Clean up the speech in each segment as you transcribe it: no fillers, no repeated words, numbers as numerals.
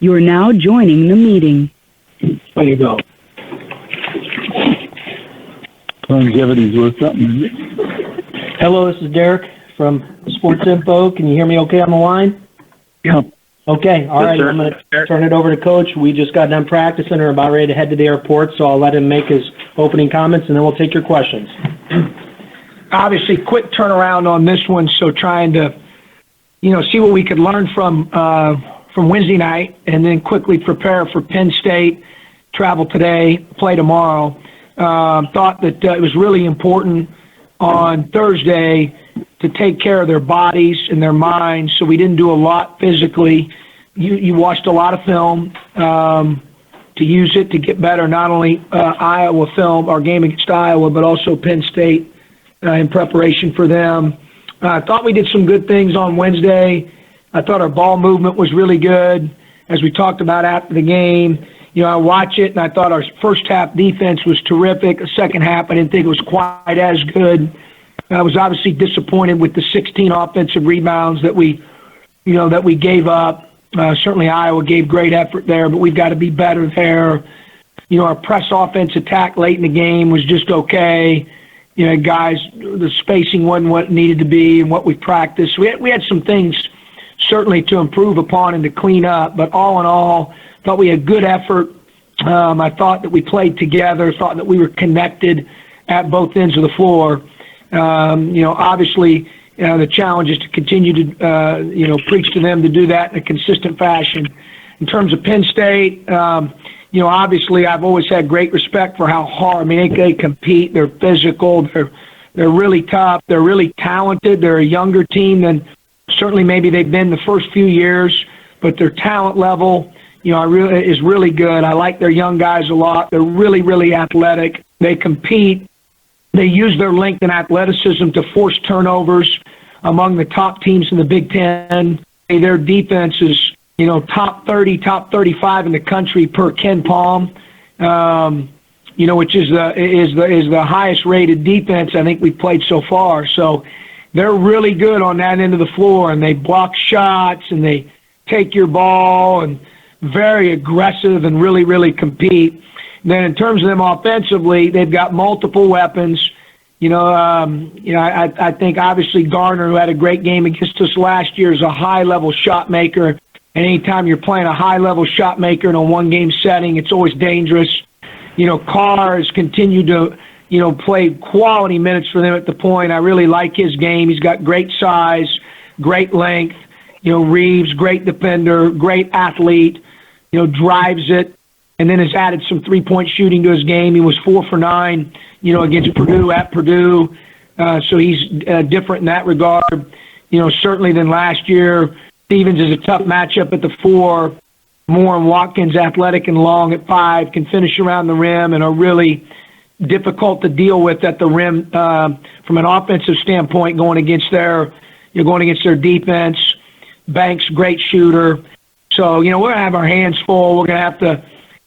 You're now joining the meeting. There you go. Longevity's worth something, isn't it? Hello, this is Derek from Sports Info. Can you hear me okay on the line? Yeah. Okay, all right. sir. I'm going to turn it over to Coach. We just got done practicing and are about ready to head to the airport, so I'll let him make his opening comments, and then we'll take your questions. Obviously, quick turnaround on this one, so trying to, see what we could learn from Wednesday night, and then quickly prepare for Penn State, travel today, play tomorrow. Thought that it was really important on Thursday to take care of their bodies and their minds, so we didn't do a lot physically. You watched a lot of film to use it to get better, not only Iowa film, our game against Iowa, but also Penn State in preparation for them. I thought we did some good things on Wednesday. I thought our ball movement was really good, as we talked about after the game. I watch it, and I thought our first half defense was terrific. The second half, I didn't think it was quite as good. I was obviously disappointed with the 16 offensive rebounds that we gave up. Certainly Iowa gave great effort there, but we've got to be better there. Our press offense attack late in the game was just okay. Guys, the spacing wasn't what it needed to be and what we practiced. We had some things certainly to improve upon and to clean up, but all in all, thought we had good effort. I thought that we played together, thought that we were connected at both ends of the floor. Obviously, the challenge is to continue to, preach to them to do that in a consistent fashion. In terms of Penn State, obviously I've always had great respect for how hard, they compete, they're physical, they're really tough, they're really talented, they're a younger team than certainly maybe they've been the first few years, but their talent level, is really good. I like their young guys a lot. They're really, really athletic. They compete. They use their length and athleticism to force turnovers among the top teams in the Big Ten. Their defense is, top 30, top 35 in the country per Ken Palm, which is the highest rated defense I think we've played so far. So they're really good on that end of the floor, and they block shots and they take your ball and very aggressive and really, really compete. Then in terms of them offensively, they've got multiple weapons. I think obviously Garner, who had a great game against us last year, is a high-level shot maker. And anytime you're playing a high-level shot maker in a one-game setting, it's always dangerous. Carr has continued to, play quality minutes for them at the point. I really like his game. He's got great size, great length. Reeves, great defender, great athlete, drives it, and then has added some three-point shooting to his game. He was 4 for 9, against Purdue at Purdue. So he's different in that regard, certainly than last year. Stevens is a tough matchup at the 4. Moore and Watkins, athletic and long at 5, can finish around the rim and are really difficult to deal with at the rim from an offensive standpoint going against their defense. Banks, great shooter. So, we're going to have our hands full. We're going to have to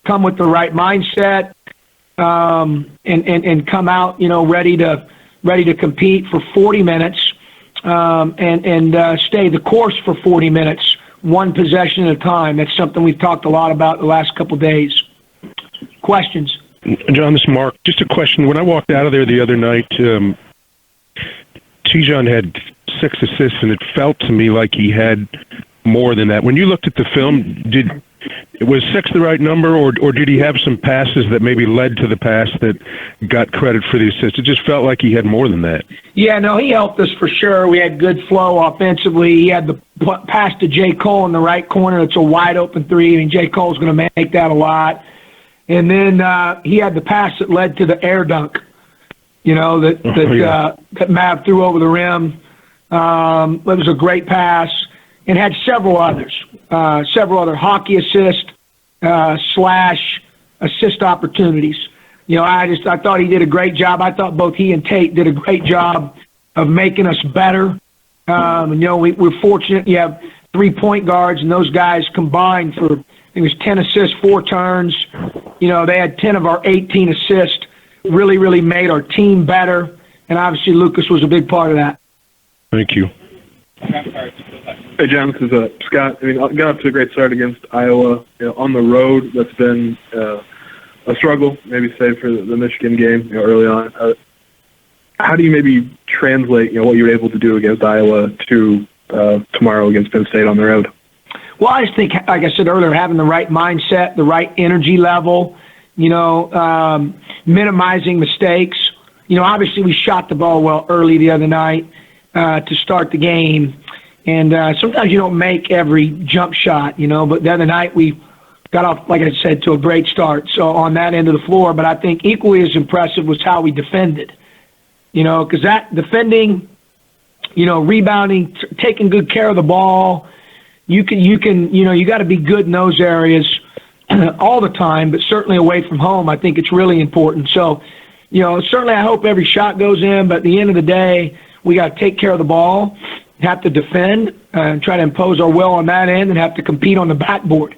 come with the right mindset and come out, ready to compete for 40 minutes and stay the course for 40 minutes, one possession at a time. That's something we've talked a lot about the last couple of days. Questions? John, this is Mark. Just a question. When I walked out of there the other night, T-John had 6 assists, and it felt to me like he had more than that. When you looked at the film, was 6 the right number, or did he have some passes that maybe led to the pass that got credit for the assist? It just felt like he had more than that. Yeah, no, he helped us for sure. We had good flow offensively. He had the pass to J. Cole in the right corner. It's a wide-open 3. J. Cole's going to make that a lot. And then he had the pass that led to the air dunk, that Mav threw over the rim. It was a great pass, and had several other hockey assist / assist opportunities. I thought he did a great job. I thought both he and Tate did a great job of making us better. We're fortunate you have 3 point guards, and those guys combined for, I think it was 10 assists, 4 turns. They had 10 of our 18 assists, really, really made our team better, and obviously Lucas was a big part of that. Thank you. I'm sorry. Hey, John, this is Scott. I mean, got off to a great start against Iowa. On the road, that's been a struggle, maybe save for the Michigan game early on. How do you maybe translate what you were able to do against Iowa to tomorrow against Penn State on the road? Well, I just think, like I said earlier, having the right mindset, the right energy level, minimizing mistakes. Obviously we shot the ball well early the other night to start the game. And sometimes you don't make every jump shot, but the other night we got off, like I said, to a great start. So on that end of the floor, but I think equally as impressive was how we defended, because that defending, rebounding, taking good care of the ball, you got to be good in those areas all the time, but certainly away from home, I think it's really important. So, certainly I hope every shot goes in, but at the end of the day, we got to take care of the ball, have to defend, and try to impose our will on that end, and have to compete on the backboard.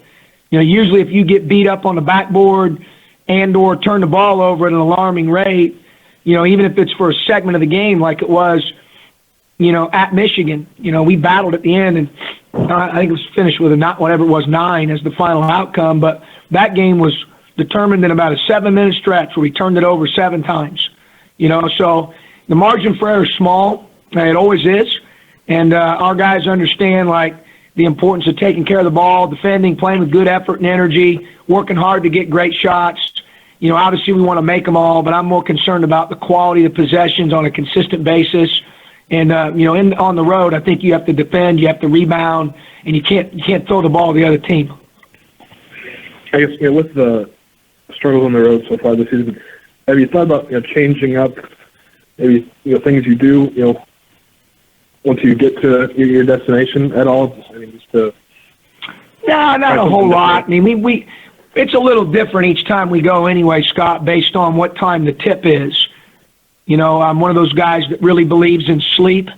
Usually if you get beat up on the backboard and or turn the ball over at an alarming rate, even if it's for a segment of the game like it was, at Michigan, we battled at the end, and I think it was finished with whatever it was, 9 as the final outcome, but that game was determined in about a 7-minute stretch where we turned it over 7 times. So the margin for error is small. It always is. And our guys understand, the importance of taking care of the ball, defending, playing with good effort and energy, working hard to get great shots. Obviously we want to make them all, but I'm more concerned about the quality of possessions on a consistent basis. And, on the road, I think you have to defend, you have to rebound, and you can't throw the ball to the other team. I guess, with the struggles on the road so far this season, have you thought about, changing up maybe, things you do, once you get to your destination at all? No, not a whole lot. I mean, it's a little different each time we go anyway, Scott, based on what time the tip is. I'm one of those guys that really believes in sleep.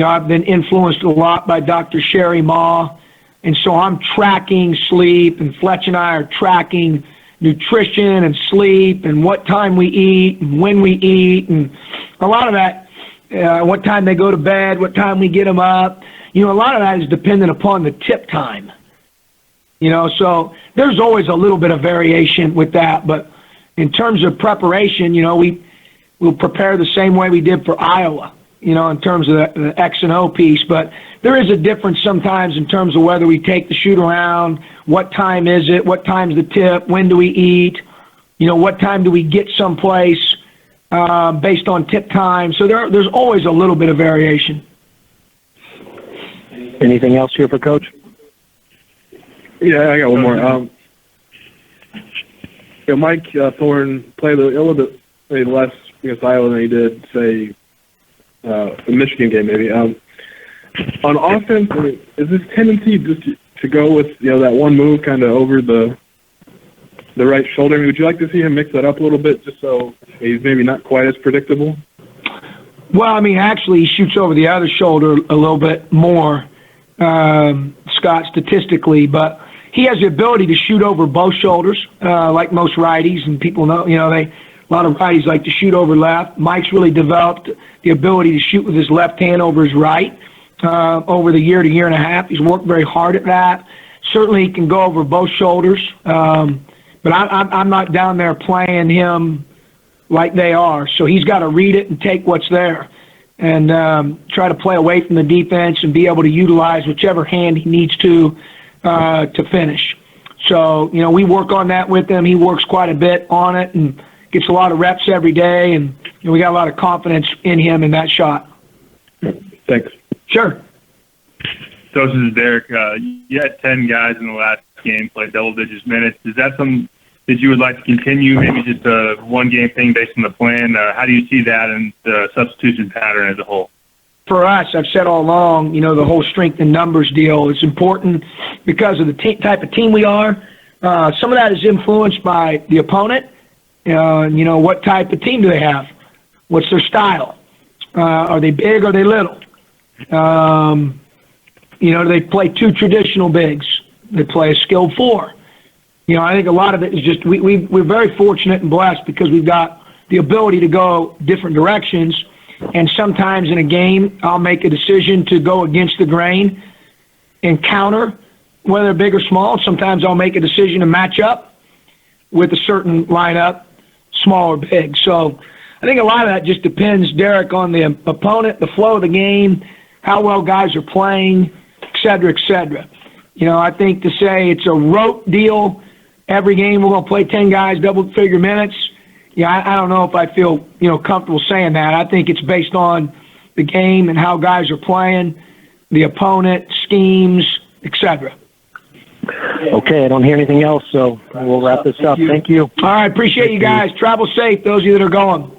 I've been influenced a lot by Dr. Sherry Ma, and so I'm tracking sleep, and Fletch and I are tracking nutrition and sleep and what time we eat and when we eat, and a lot of that, what time they go to bed, what time we get them up. A lot of that is dependent upon the tip time. So there's always a little bit of variation with that, but in terms of preparation, we'll prepare the same way we did for Iowa, in terms of the X and O piece. But there is a difference sometimes in terms of whether we take the shoot around, what time is it, what time's the tip, when do we eat, what time do we get someplace based on tip time. So there's always a little bit of variation. Anything else here for Coach? Yeah, I got one more. Mike Thorne played a little bit less against Iowa than he did, say, the Michigan game, maybe. On offense, is this tendency just to go with that one move kind of over the right shoulder? Would you like to see him mix that up a little bit, just so he's maybe not quite as predictable? Well, actually, he shoots over the other shoulder a little bit more, Scott, statistically, but he has the ability to shoot over both shoulders, like most righties, and people know, a lot of righties like to shoot over left. Mike's really developed the ability to shoot with his left hand over his right over the year to year and a half. He's worked very hard at that. Certainly he can go over both shoulders, but I'm not down there playing him like they are. So he's got to read it and take what's there and try to play away from the defense and be able to utilize whichever hand he needs to finish. So, we work on that with him. He works quite a bit on it and gets a lot of reps every day, and we got a lot of confidence in him in that shot. Thanks. Sure. So this is Derek. You had 10 guys in the last game play double-digit minutes. Is that something that you would like to continue, maybe just a one-game thing based on the plan? How do you see that and the substitution pattern as a whole? For us, I've said all along, the whole strength in numbers deal is important because of the type of team we are. Some of that is influenced by the opponent. What type of team do they have? What's their style? Are they big or are they little? Do they play 2 traditional bigs? They play a skilled 4. I think a lot of it is just we're very fortunate and blessed because we've got the ability to go different directions. And sometimes in a game, I'll make a decision to go against the grain and counter, whether they're big or small. Sometimes I'll make a decision to match up with a certain lineup, small or big. So I think a lot of that just depends, Derek, on the opponent, the flow of the game, how well guys are playing, et cetera, et cetera. I think to say it's a rote deal, every game we're going to play 10 guys, double-figure minutes, I don't know if I feel, comfortable saying that. I think it's based on the game and how guys are playing, the opponent, schemes, et cetera. Okay, I don't hear anything else, so we'll wrap this up. Thank you. All right, appreciate you guys. Travel safe, those of you that are going.